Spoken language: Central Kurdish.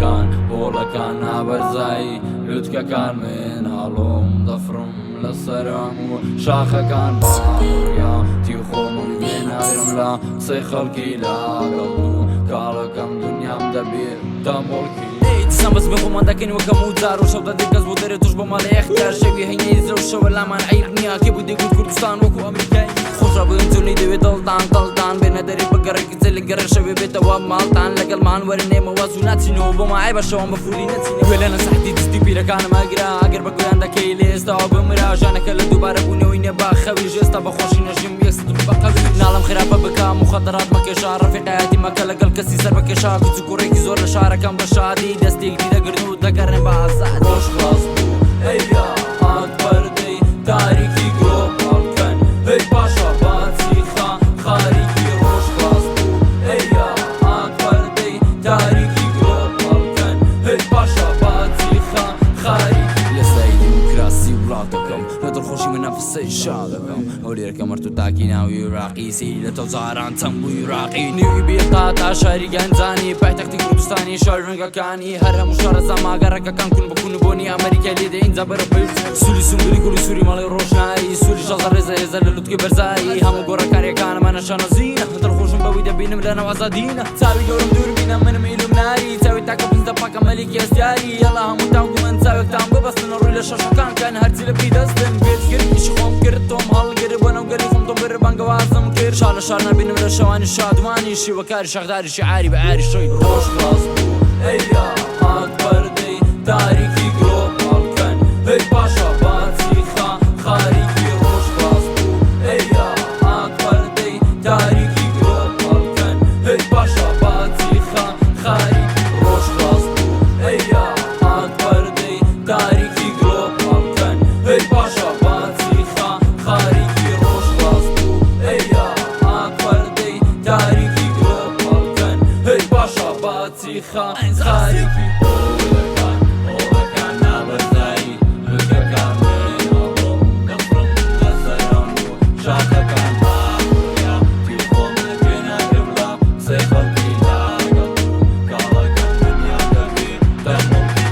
کان بۆڵەکان نابەرزایی لوتکەکان من هەڵۆم دەفڕم لە سەرم و شاخەکان باڕیا تی خۆم وێناگرم لە قسەی خەڵکی لاگەڵ و کاڵەکەم دنیام دەبێت تا مڵکی دیسان بەس بخۆمان دەکەین وەکەم و جار و شەو دەدەی کەس بۆ دەرێت توش بە ماڵی ئەختیار شەوی هەینەی زرە و شەوە لامان عیق نییە کێ بوو دێگوت کوردستان وەکو ئەمریکای خۆشە بووین چونی دەوێت دڵدان بێنە دەرێ بەگەڕێکی جێ لە گەڕە شەوێ بێتەوە ماڵتان لەگەڵمان وەرنێمەوە زوو ناچینەوە بۆ مای بە شەوان بەفوری نەچینە گوێ لە نەسەحتی دستی پیرەکانم ئەگرا ئەگەر بە گویان دەکەی لێستاوە بمرا ژانەکە لە دووبارە بوونەوەی نێبا خەوی ژێستا بەخۆشی نەژیم یەکست بەقەوی ناڵم خراپە بکە مخەدەرات مەکێشا ڕەفیقایەتی مەکە لەگەڵ کەسی سەر بەکێشا کوچ و کوڕێکی زۆر لە شارەکەم بە شادی دەستێکی دەگرن و دەگەڕێن بە ئازاد ڕۆژ خلاص بوو ئەیا هات پەردەی تاریکی گلۆباڵکەن هەی پاشا باچی خاریکی ڕۆژ خلاص بوو ئەیا هات پەردەی تاریکی گلۆباڵکەن هەی پاشا باچی خاریکی لەسای دیموکراسی وڵاتەکەم لە دڵخۆشی من نەفسەی شادەکەم هەولێرەکە مەرد و تاکی ناوی عێراقی سی لە تەوزاران چەند بووی عێراقی نیوی بێقا تا شاری گەنجانی پایتەختی کوردستانی شار ڕەنگەکانی هەر هەموو شارە زەماگەڕەکەکان کون بکون بۆنی ئەمریکا لێدە ئینجا بەرە پێوت سووری سنگولی کولی سووری مەڵی ڕۆژنایی سووری شەزە ڕێزە هێزە لە لوتکی بەرزایی هەموو گۆڕەکاریەکانەمە نەشانەزینە دڵخۆشم بەوەی دەبینم لەنەو ئازادینە چاوی گەورم دووربینە منم ئیلومناری چاوی تاکە پنجدە پاکە مەلیکی ئەستیاری یەڵا هەموو تاوگو من چاوێکتان ببەستن ڕووی لە شەشەکان کەن هەرچی لە پێی دەستن پێچگرنیشی خۆم کرد تۆم هەڵگرت بۆ نەوگەری خۆم تۆم بەرە بانگەوازم کرد شار لە شار نەبینم لە شەوانی شادوانی شیوەکاری شەغداری شیعاری بە ئاری شەوی ڕۆژ خلاص بوو ئەیا هات پەردەی تاریکی گلۆباڵکەن هەی پاشا باچی خاریکی ڕۆژ خلاص بوو ئەیا هات پەردەی تاریکی گلۆباڵکەن هەی پاشا باچی خاریکی ڕۆژ خلاص بوو ئەیا هات پەردەی تاریکی گلۆباڵکەن هەی پاشا باچی خاریکی ڕۆژ خلاص بوو ئەیا هات پەردەی تاریکی گلۆباڵکەن هەی پاشا باچی خاریکی ئۆڵەکان نابەرزایی لوتکەکان من هەڵۆم دەفڕم لە سەرم و شاخەکان باڕیا تی خۆم وێناگرم لە قسەی خەڵکی لاگەڵ و کاڵەکەم دنیا دەبێت تا مڵکی